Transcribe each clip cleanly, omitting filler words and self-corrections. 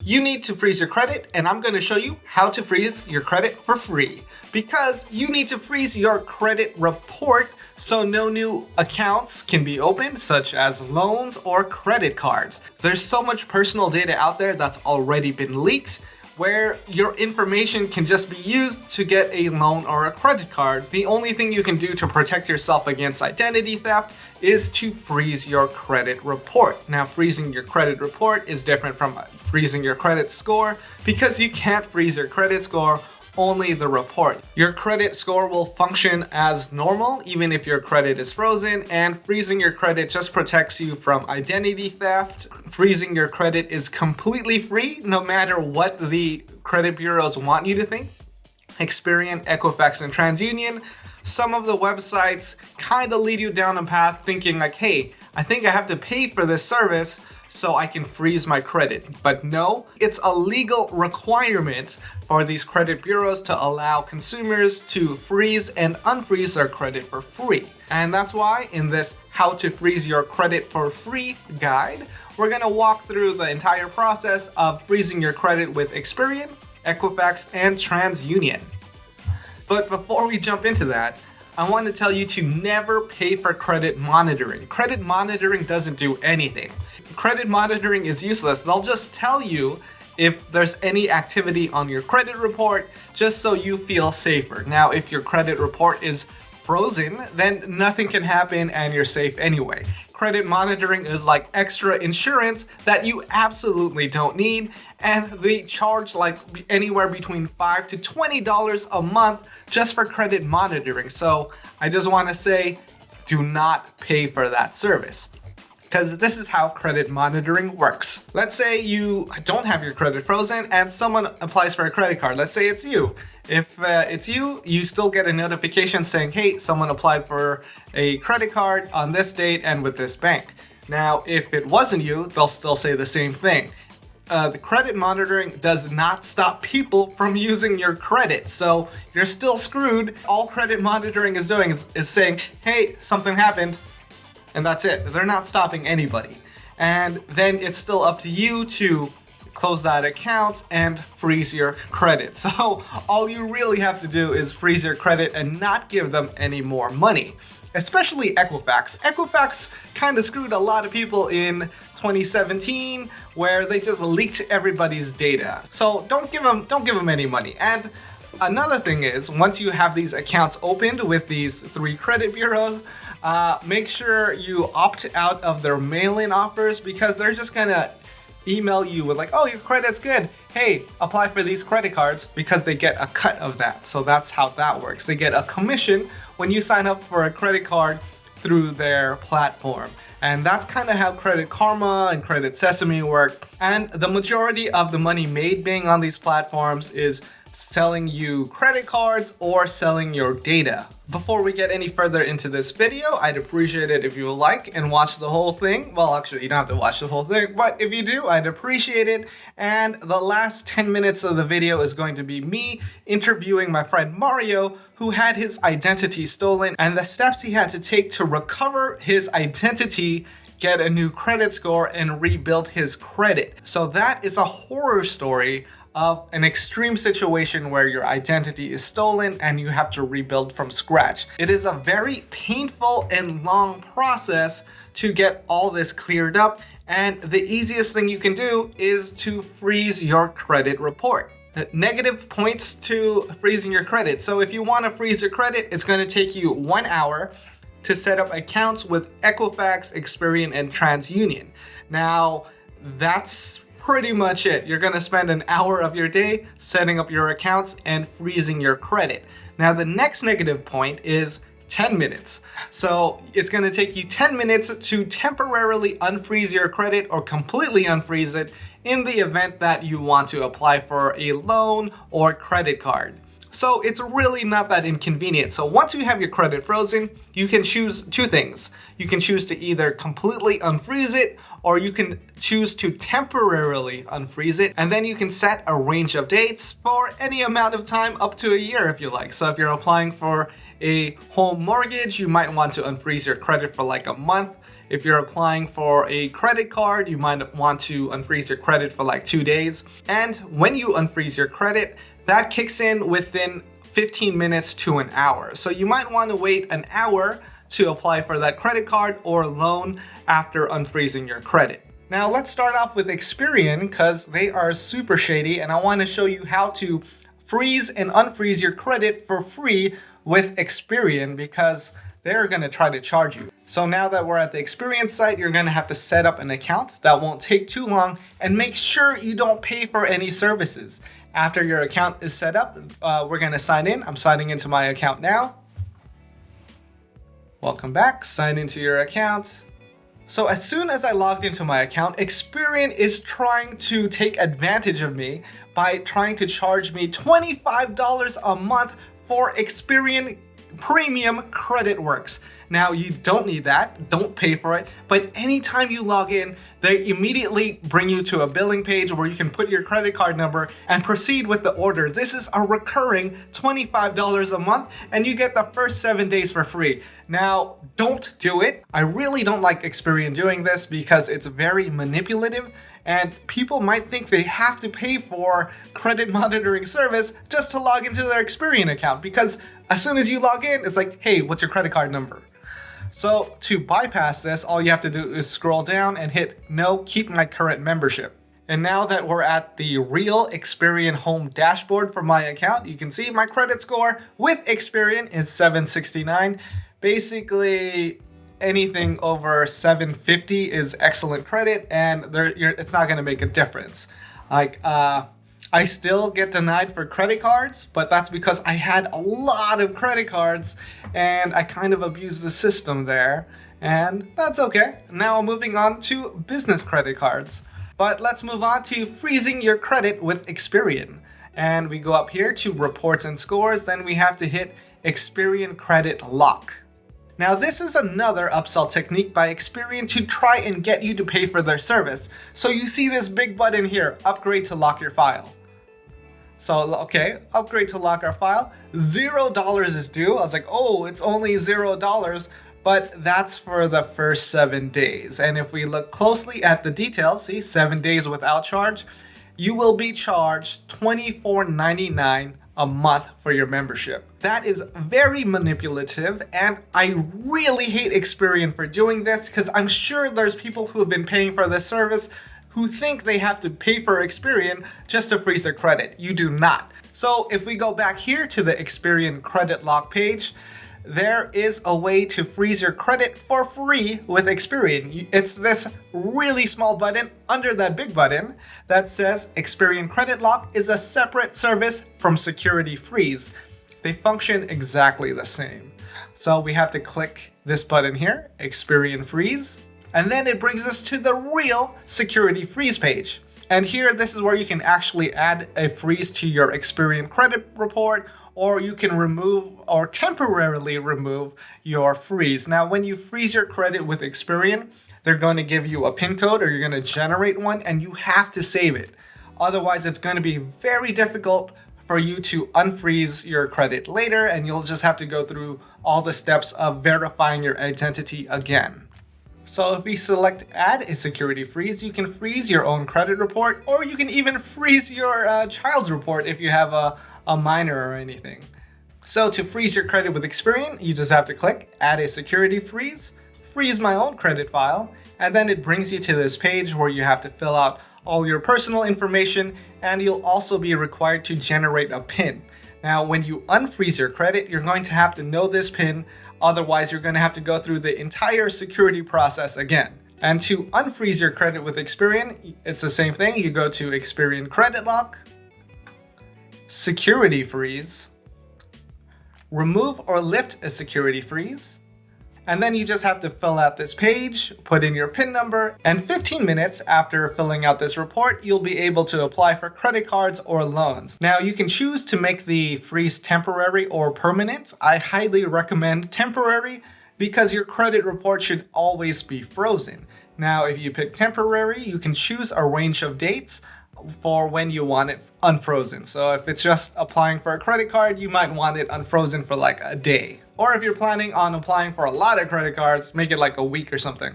You need to freeze your credit, and I'm going to show you how to freeze your credit for free. Because you need to freeze your credit report so no new accounts can be opened, such as loans or credit cards. There's so much personal data out there that's already been leaked, where your information can just be used to get a loan or a credit card. The only thing you can do to protect yourself against identity theft is to freeze your credit report. Now, freezing your credit report is different from freezing your credit score because you can't freeze your credit score, only the report. Your credit score will function as normal even if your credit is frozen, and freezing your credit just protects you from identity theft. Freezing your credit is completely free no matter what the credit bureaus want you to think. Experian, Equifax, and Transunion. Some of the websites kind of lead you down a path thinking like, hey, I think I have to pay for this service so I can freeze my credit. But no, it's a legal requirement for these credit bureaus to allow consumers to freeze and unfreeze their credit for free. And that's why in this How to Freeze Your Credit for Free guide, we're gonna walk through the entire process of freezing your credit with Experian, Equifax, and TransUnion. But before we jump into that, I want to tell you to never pay for credit monitoring. Credit monitoring doesn't do anything. Credit monitoring is useless. They'll just tell you if there's any activity on your credit report just so you feel safer. Now, if your credit report is frozen, then nothing can happen and you're safe anyway. Credit monitoring is like extra insurance that you absolutely don't need, and they charge like anywhere between $5 to $20 a month just for credit monitoring. So I just want to say, do not pay for that service. Because this is how credit monitoring works. Let's say you don't have your credit frozen and someone applies for a credit card. Let's say it's you. If it's you, you still get a notification saying, hey, someone applied for a credit card on this date and with this bank. Now, if it wasn't you, they'll still say the same thing. The credit monitoring does not stop people from using your credit, so you're still screwed. All credit monitoring is doing is saying, hey, something happened. And that's it. They're not stopping anybody. And then it's still up to you to close that account and freeze your credit. So all you really have to do is freeze your credit and not give them any more money. Especially Equifax. Equifax kind of screwed a lot of people in 2017 where they just leaked everybody's data. So don't give them any money. And another thing is, once you have these accounts opened with these 3 credit bureaus, make sure you opt out of their mail-in offers because they're just gonna email you with like, oh, your credit's good. Hey, apply for these credit cards, because they get a cut of that. So that's how that works. They get a commission when you sign up for a credit card through their platform. And that's kind of how Credit Karma and Credit Sesame work. And the majority of the money made being on these platforms is selling you credit cards or selling your data. Before we get any further into this video, I'd appreciate it if you would like and watch the whole thing. Well, actually, you don't have to watch the whole thing, but if you do, I'd appreciate it. And the last 10 minutes of the video is going to be me interviewing my friend Mario, who had his identity stolen, and the steps he had to take to recover his identity, get a new credit score, and rebuild his credit. So that is a horror story of an extreme situation where your identity is stolen and you have to rebuild from scratch. It is a very painful and long process to get all this cleared up, and the easiest thing you can do is to freeze your credit report. Negative points to freezing your credit. So if you want to freeze your credit, it's going to take you 1 hour to set up accounts with Equifax, Experian, and TransUnion. Now, that's pretty much it. You're going to spend an hour of your day setting up your accounts and freezing your credit. Now, the next negative point is 10 minutes. So it's going to take you 10 minutes to temporarily unfreeze your credit or completely unfreeze it in the event that you want to apply for a loan or credit card. So it's really not that inconvenient. So once you have your credit frozen, you can choose 2 things. You can choose to either completely unfreeze it, or you can choose to temporarily unfreeze it, and then you can set a range of dates for any amount of time up to a year if you like. So if you're applying for a home mortgage, you might want to unfreeze your credit for like a month. If you're applying for a credit card, you might want to unfreeze your credit for like 2 days. And when you unfreeze your credit, that kicks in within 15 minutes to an hour. So you might want to wait an hour to apply for that credit card or loan after unfreezing your credit. Now let's start off with Experian because they are super shady, and I want to show you how to freeze and unfreeze your credit for free with Experian because they're going to try to charge you. So now that we're at the Experian site, you're going to have to set up an account. That won't take too long, and make sure you don't pay for any services. After your account is set up, we're going to sign in. I'm signing into my account now. Welcome back. Sign into your account. So as soon as I logged into my account, Experian is trying to take advantage of me by trying to charge me $25 a month for Experian Premium Credit Works. Now, you don't need that, don't pay for it, but anytime you log in, they immediately bring you to a billing page where you can put your credit card number and proceed with the order. This is a recurring $25 a month, and you get the first 7 days for free. Now, don't do it. I really don't like Experian doing this because it's very manipulative, and people might think they have to pay for credit monitoring service just to log into their Experian account, because as soon as you log in, it's like, hey, what's your credit card number? So to bypass this, all you have to do is scroll down and hit no, keep my current membership. And now that we're at the real Experian home dashboard for my account, you can see my credit score with Experian is 769. Basically, anything over 750 is excellent credit, and it's not going to make a difference. I still get denied for credit cards, but that's because I had a lot of credit cards and I kind of abused the system there, and that's okay. Now moving on to business credit cards. But let's move on to freezing your credit with Experian. And we go up here to reports and scores, then we have to hit Experian Credit Lock. Now this is another upsell technique by Experian to try and get you to pay for their service. So you see this big button here, upgrade to lock your file. So, okay, upgrade to lock our file. $0 is due. I was like, oh, it's only $0, but that's for the first 7 days. And if we look closely at the details, see, 7 days without charge, you will be charged $24.99 a month for your membership. That is very manipulative, and I really hate Experian for doing this because I'm sure there's people who have been paying for this service who think they have to pay for Experian just to freeze their credit. You do not. So if we go back here to the Experian Credit Lock page, there is a way to freeze your credit for free with Experian. It's this really small button under that big button that says Experian Credit Lock is a separate service from Security Freeze. They function exactly the same. So we have to click this button here, Experian Freeze, and then it brings us to the real Security Freeze page. And here, this is where you can actually add a freeze to your Experian credit report, or you can remove or temporarily remove your freeze. Now, when you freeze your credit with Experian, they're going to give you a PIN code, or you're going to generate one, and you have to save it. Otherwise, it's going to be very difficult for you to unfreeze your credit later, and you'll just have to go through all the steps of verifying your identity again. So if we select add a security freeze, you can freeze your own credit report, or you can even freeze your child's report if you have a minor or anything. So to freeze your credit with Experian, you just have to click add a security freeze, freeze my own credit file, and then it brings you to this page where you have to fill out all your personal information, and you'll also be required to generate a PIN. Now, when you unfreeze your credit, you're going to have to know this PIN. Otherwise, you're going to have to go through the entire security process again. And to unfreeze your credit with Experian, it's the same thing. You go to Experian Credit Lock, Security Freeze, remove or lift a security freeze, and then you just have to fill out this page, put in your PIN number, and 15 minutes after filling out this report, you'll be able to apply for credit cards or loans. Now, you can choose to make the freeze temporary or permanent. I highly recommend temporary because your credit report should always be frozen. Now, if you pick temporary, you can choose a range of dates for when you want it unfrozen. So if it's just applying for a credit card, you might want it unfrozen for like a day. Or if you're planning on applying for a lot of credit cards, make it like a week or something.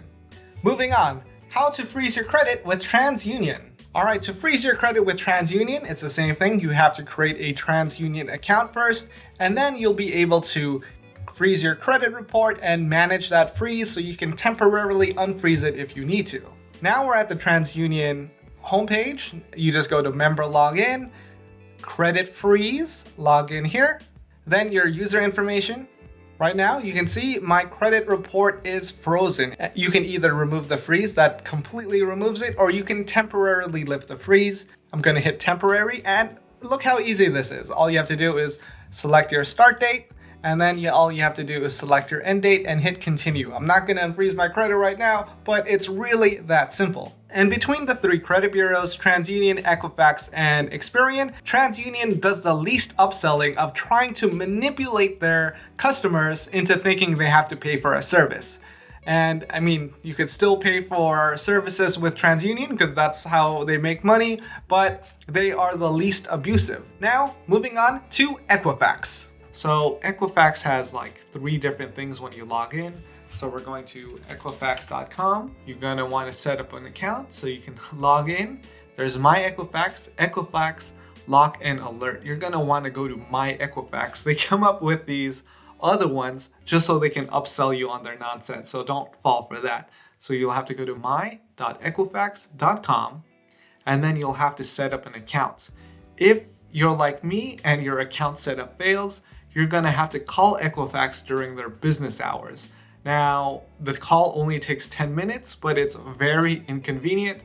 Moving on, how to freeze your credit with TransUnion. All right, to freeze your credit with TransUnion, it's the same thing. You have to create a TransUnion account first, and then you'll be able to freeze your credit report and manage that freeze so you can temporarily unfreeze it if you need to. Now we're at the TransUnion homepage. You just go to member login, credit freeze, log in here, then your user information. Right now, you can see my credit report is frozen. You can either remove the freeze that completely removes it, or you can temporarily lift the freeze. I'm going to hit temporary, and look how easy this is. All you have to do is select your start date, and then all you have to do is select your end date and hit continue. I'm not going to unfreeze my credit right now, but it's really that simple. And between the three credit bureaus, TransUnion, Equifax, and Experian, TransUnion does the least upselling of trying to manipulate their customers into thinking they have to pay for a service. And I mean, you could still pay for services with TransUnion because that's how they make money, but they are the least abusive. Now, moving on to Equifax. So Equifax has like 3 different things when you log in. So we're going to Equifax.com. You're going to want to set up an account so you can log in. There's My Equifax, Equifax, Lock and Alert. You're going to want to go to My Equifax. They come up with these other ones just so they can upsell you on their nonsense. So don't fall for that. So you'll have to go to my.equifax.com and then you'll have to set up an account. If you're like me and your account setup fails, you're going to have to call Equifax during their business hours. Now, the call only takes 10 minutes, but it's very inconvenient.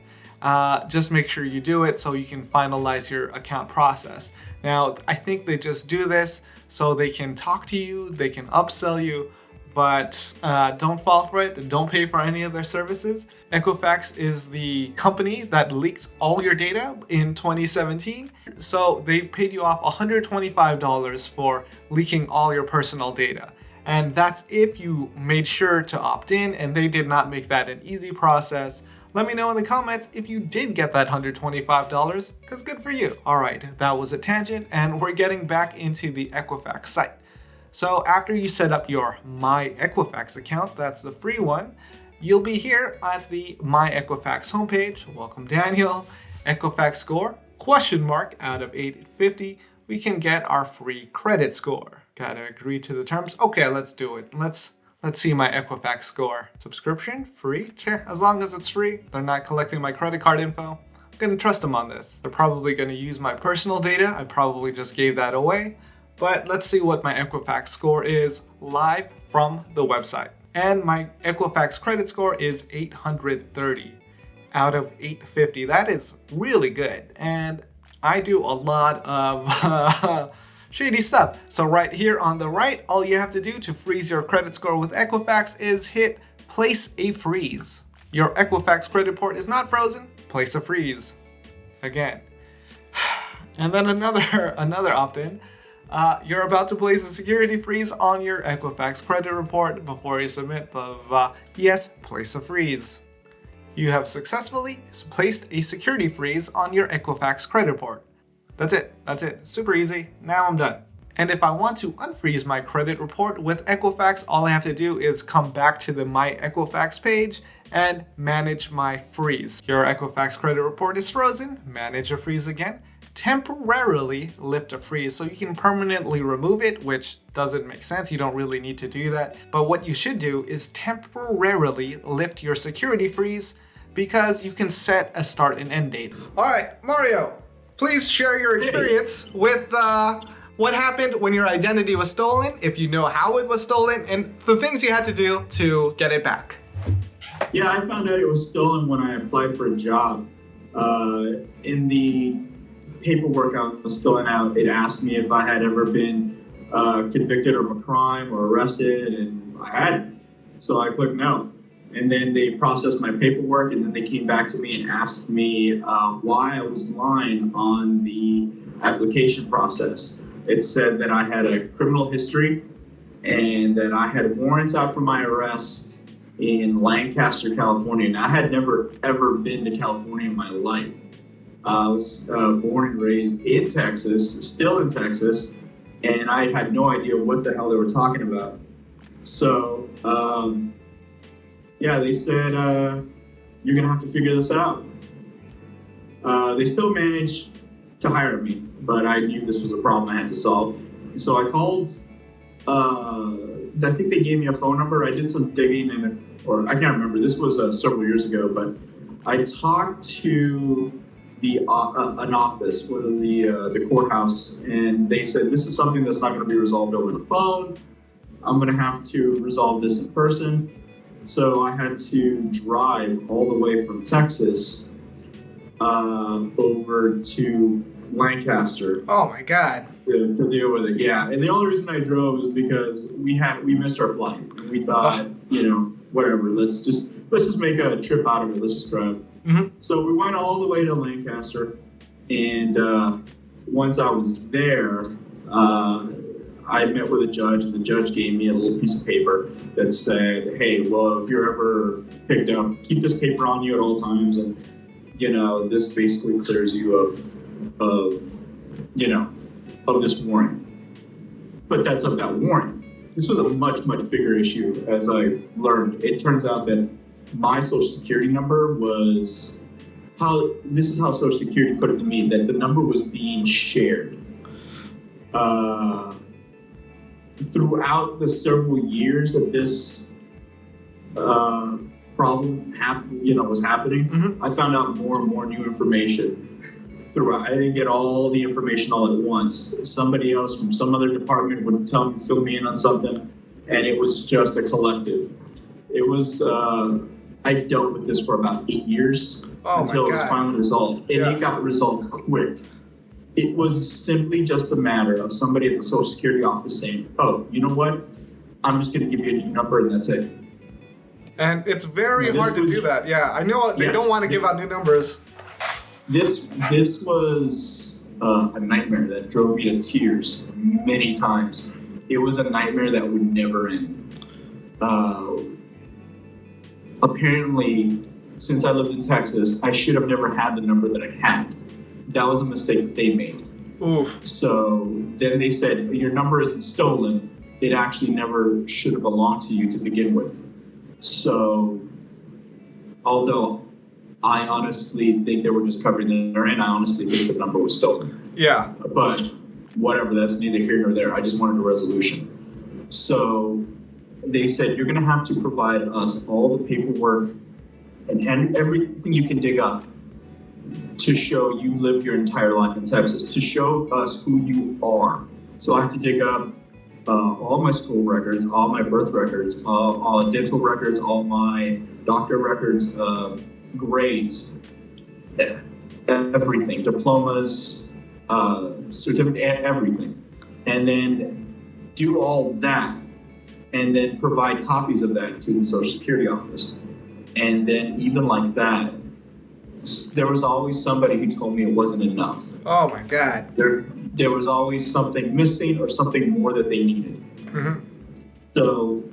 Just make sure you do it so you can finalize your account process. Now, I think they just do this so they can talk to you, they can upsell you, but don't fall for it. Don't pay for any of their services. Equifax is the company that leaks all your data in 2017. So they paid you off $125 for leaking all your personal data. And that's if you made sure to opt in, and they did not make that an easy process. Let me know in the comments if you did get that $125, because good for you. All right, that was a tangent, and we're getting back into the Equifax site. So after you set up your My Equifax account, that's the free one, you'll be here at the My Equifax homepage. Welcome, Daniel. Equifax score, ? Out of 850, we can get our free credit score. Gotta agree to the terms. Okay, let's do it. Let's see my Equifax score. Subscription, free? As long as it's free, they're not collecting my credit card info. I'm gonna trust them on this. They're probably gonna use my personal data. I probably just gave that away. But let's see what my Equifax score is live from the website. And my Equifax credit score is 830 out of 850. That is really good. And I do a lot of shady stuff. So right here on the right, all you have to do to freeze your credit score with Equifax is hit place a freeze. Your Equifax credit report is not frozen, place a freeze. Again. And then another opt-in. You're about to place a security freeze on your Equifax credit report before you submit blah, blah, blah. Yes, place a freeze. You have successfully placed a security freeze on your Equifax credit report. That's it. Super easy. Now I'm done. And if I want to unfreeze my credit report with Equifax, all I have to do is come back to the My Equifax page and manage my freeze. Your Equifax credit report is frozen. Manage a freeze again. Temporarily lift a freeze so you can permanently remove it, which doesn't make sense. You don't really need to do that. But what you should do is temporarily lift your security freeze because you can set a start and end date. All right, Mario. Please share your experience with what happened when your identity was stolen, if you know how it was stolen, and the things you had to do to get it back. Yeah, I found out it was stolen when I applied for a job. In the paperwork I was filling out, it asked me if I had ever been convicted of a crime or arrested, and I hadn't. So I clicked no. And then they processed my paperwork, and then they came back to me and asked me why I was lying on the application process. It said that I had a criminal history and that I had warrants out for my arrest in Lancaster, California. And I had never, ever been to California in my life. I was born and raised in Texas, still in Texas, and I had no idea what the hell they were talking about. So yeah, they said, you're going to have to figure this out. They still managed to hire me, but I knew this was a problem I had to solve. So I called, I think they gave me a phone number. I did some digging, or I can't remember. This was several years ago, but I talked to an office, one of the courthouse, and they said, this is something that's not going to be resolved over the phone. I'm going to have to resolve this in person. So I had to drive all the way from Texas over to Lancaster. Oh my God. To deal with it, yeah. And the only reason I drove is because we missed our flight. And we thought, whatever, let's just make a trip out of it. Let's just drive. Mm-hmm. So we went all the way to Lancaster, and once I was there, I met with a judge, and the judge gave me a little piece of paper that said, hey, well, if you're ever picked up, keep this paper on you at all times, and, this basically clears you of this warrant. But that's of that warrant. This was a much, much bigger issue, as I learned. It turns out that my Social Security number was this is how Social Security put it to me, that the number was being shared. Throughout the several years that this problem was happening, mm-hmm. I found out more and more new information. Throughout, I didn't get all the information all at once. Somebody else from some other department would fill me in on something, and it was just a collective. It was, I dealt with this for about 8 years until it was finally resolved. And it got resolved quick. It was simply just a matter of somebody at the Social Security office saying, oh, you know what? I'm just going to give you a new number, and that's it. And it's very hard to do that. Yeah, I know they don't want to give out new numbers. This was a nightmare that drove me to tears many times. It was a nightmare that would never end. Apparently, since I lived in Texas, I should have never had the number that I had. That was a mistake that they made. Oof. So then they said, your number isn't stolen. It actually never should have belonged to you to begin with. So, although I honestly think they were just covering the number, and I honestly think the number was stolen. Yeah. But whatever, that's neither here nor there. I just wanted a resolution. So they said, you're going to have to provide us all the paperwork and everything you can dig up to show you lived your entire life in Texas, to show us who you are. So I have to dig up all my school records, all my birth records, all dental records, all my doctor records, grades, everything, diplomas, certificate, everything. And then do all that, and then provide copies of that to the Social Security office. And then even like that, there was always somebody who told me it wasn't enough. Oh my God. There was always something missing or something more that they needed. Mm-hmm. So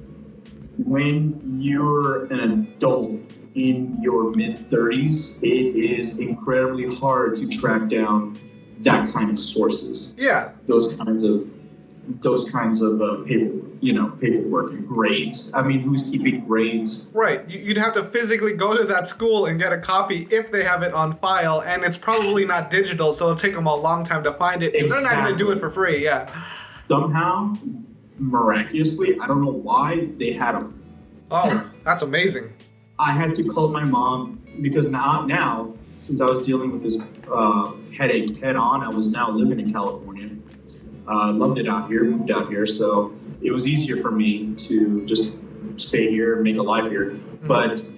when you're an adult in your mid-30s, it is incredibly hard to track down that kind of sources. Yeah. Those kinds of paperwork and grades. I mean, who's keeping grades? Right. You'd have to physically go to that school and get a copy if they have it on file, and it's probably not digital, so it'll take them a long time to find it. Exactly. They're not going to do it for free, yeah. Somehow, miraculously, I don't know why, they had them. Oh, that's amazing. I had to call my mom because now since I was dealing with this headache head on, I was now living in California. Loved it out here, moved out here, so it was easier for me to just stay here and make a life here. Mm-hmm. But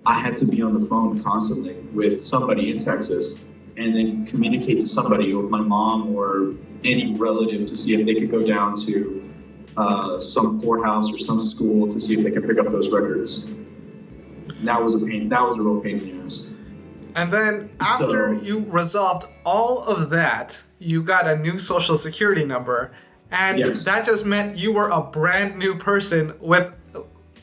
I had to be on the phone constantly with somebody in Texas and then communicate to somebody, with my mom or any relative, to see if they could go down to some courthouse or some school to see if they could pick up those records. And that was a pain. That was a real pain in the ass. And then after you resolved all of that, you got a new Social Security number. And that just meant you were a brand new person with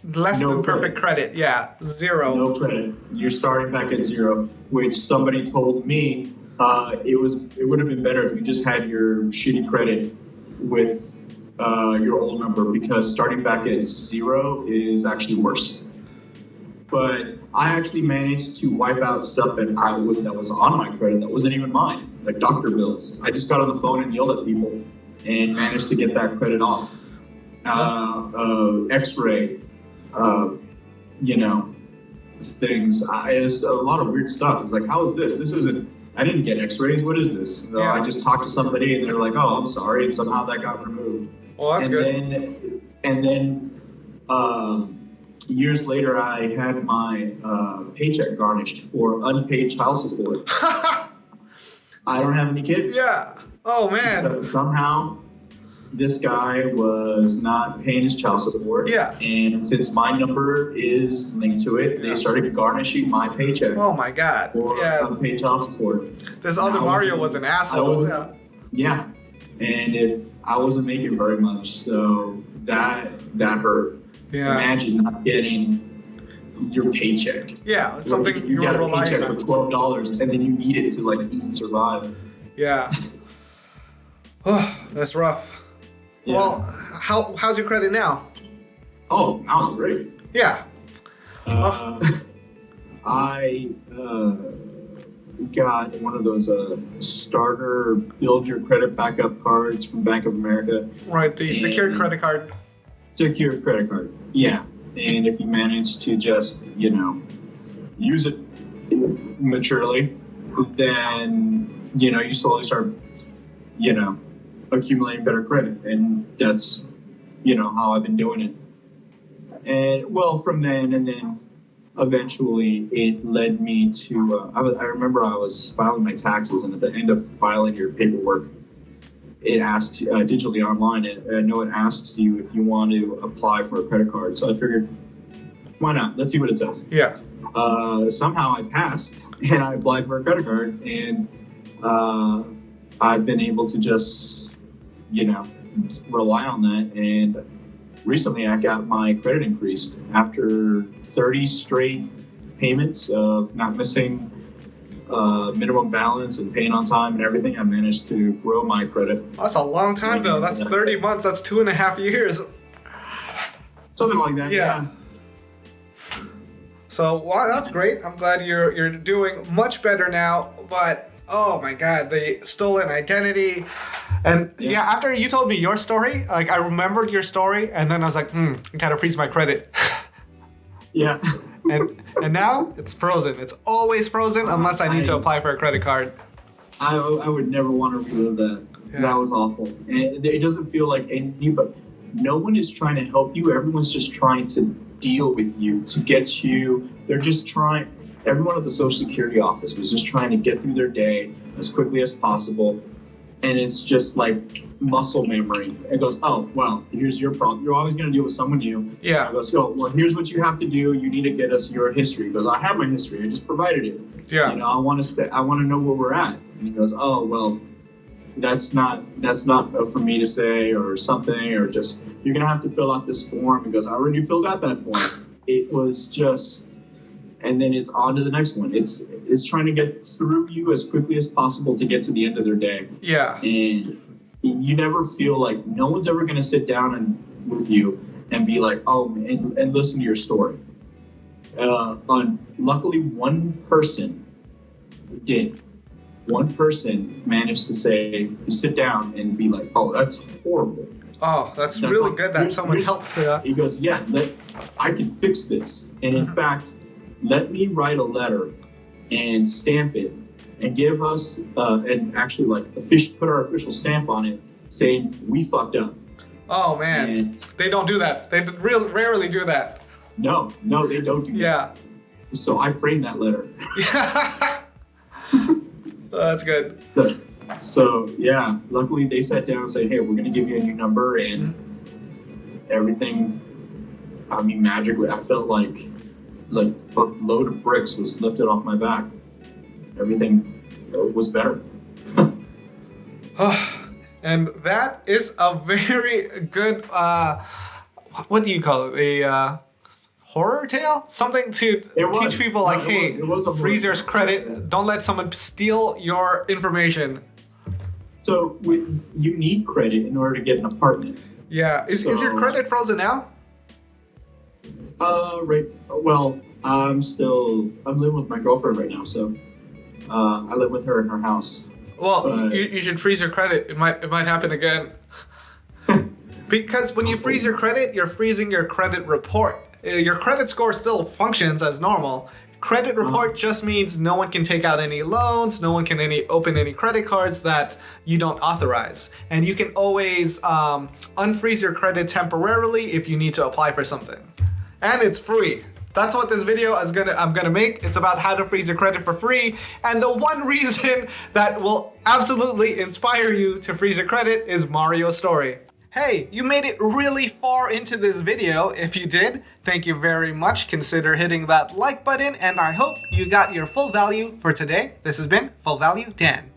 less than perfect credit. Yeah, zero. No credit. You're starting back at zero, which somebody told me it would have been better if you just had your shitty credit with your old number, because starting back at 0 is actually worse. But I actually managed to wipe out stuff that was on my credit that wasn't even mine, like doctor bills. I just got on the phone and yelled at people and managed to get that credit off. X-ray, things. It's a lot of weird stuff. It's like, how is this? This isn't. I didn't get X-rays. What is this? So I just talked to somebody and they're like, "Oh, I'm sorry," and somehow that got removed. Well, that's good. And then years later, I had my paycheck garnished for unpaid child support. I don't have any kids. Yeah. Oh man. So somehow, this guy was not paying his child support. Yeah. And since my number is linked to it, they started garnishing my paycheck. Oh my God. For unpaid child support. This other Mario was an asshole. Yeah. And if I wasn't making very much, so that hurt. Yeah. Imagine not getting your paycheck. Yeah, something you got a paycheck on. for $12 and then you need it to like eat and survive. Yeah. Oh, that's rough. Yeah. Well, how's your credit now? Oh, now it's great. Yeah. I got one of those starter build your credit back up cards from Bank of America. Right, the secured credit card. Secured credit card, yeah. And if you manage to just, use it maturely, then, you slowly start, accumulating better credit. And that's, how I've been doing it. And, well, from then, and then eventually it led me to, I remember I was filing my taxes, and at the end of filing your paperwork, it asks digitally online. I know it asks you if you want to apply for a credit card. So I figured, why not? Let's see what it says. Yeah. Somehow I passed and I applied for a credit card, and I've been able to just, rely on that. And recently I got my credit increased after 30 straight payments of not missing minimum balance and paying on time and everything. I managed to grow my credit. That's a long time though. That's 30 months. That's 2.5 years. Something like that. Yeah. So wow, that's great. I'm glad you're doing much better now. But oh my God, the stolen identity. And after you told me your story, like I remembered your story, and then I was like, I gotta freeze my credit. Yeah. And now it's frozen. It's always frozen unless I need to apply for a credit card. I would never want to relive that. Yeah. That was awful. And it doesn't feel like anybody. No one is trying to help you. Everyone's just trying to deal with you, to get you. They're just trying. Everyone at the Social Security office was just trying to get through their day as quickly as possible. And it's just like muscle memory. It goes, oh, well, here's your problem. You're always going to deal with someone new. Yeah. It goes, oh, well, here's what you have to do. You need to get us your history. He goes, I have my history. I just provided it. Yeah. I want to know where we're at. And he goes, oh, well, that's not for me to say or something, or just, you're going to have to fill out this form. He goes, I already filled out that form. It was just, and then it's on to the next one. It's trying to get through you as quickly as possible to get to the end of their day. Yeah. And you never feel like, no one's ever going to sit down with you and be like, oh, and listen to your story. Luckily, one person did. One person managed to say, sit down and be like, oh, that's horrible. Oh, that's really good that someone helped. He goes, yeah, I can fix this. And in fact, let me write a letter and stamp it and give us, and actually put our official stamp on it saying we fucked up. Oh man, and they don't do that. They rarely do that. No, they don't do that. Yeah. So I framed that letter. That's good. So yeah, luckily they sat down and said, hey, we're going to give you a new number, and everything, I mean, magically, I felt like a load of bricks was lifted off my back. Everything was better. And that is a very good, what do you call it? A horror tale? Something to teach people like, hey, freeze your credit. Don't let someone steal your information. So you need credit in order to get an apartment. Yeah. Is your credit frozen now? Right. Well, I'm living with my girlfriend right now, so I live with her in her house. Well, But you should freeze your credit. It might happen again. Because when you freeze your credit, you're freezing your credit report. Your credit score still functions as normal. Credit report just means no one can take out any loans, no one can open any credit cards that you don't authorize. And you can always unfreeze your credit temporarily if you need to apply for something. And it's free. That's what this video I'm gonna make. It's about how to freeze your credit for free. And the one reason that will absolutely inspire you to freeze your credit is Mario's story. Hey, you made it really far into this video. If you did, thank you very much. Consider hitting that like button, and I hope you got your full value for today. This has been Full Value Dan.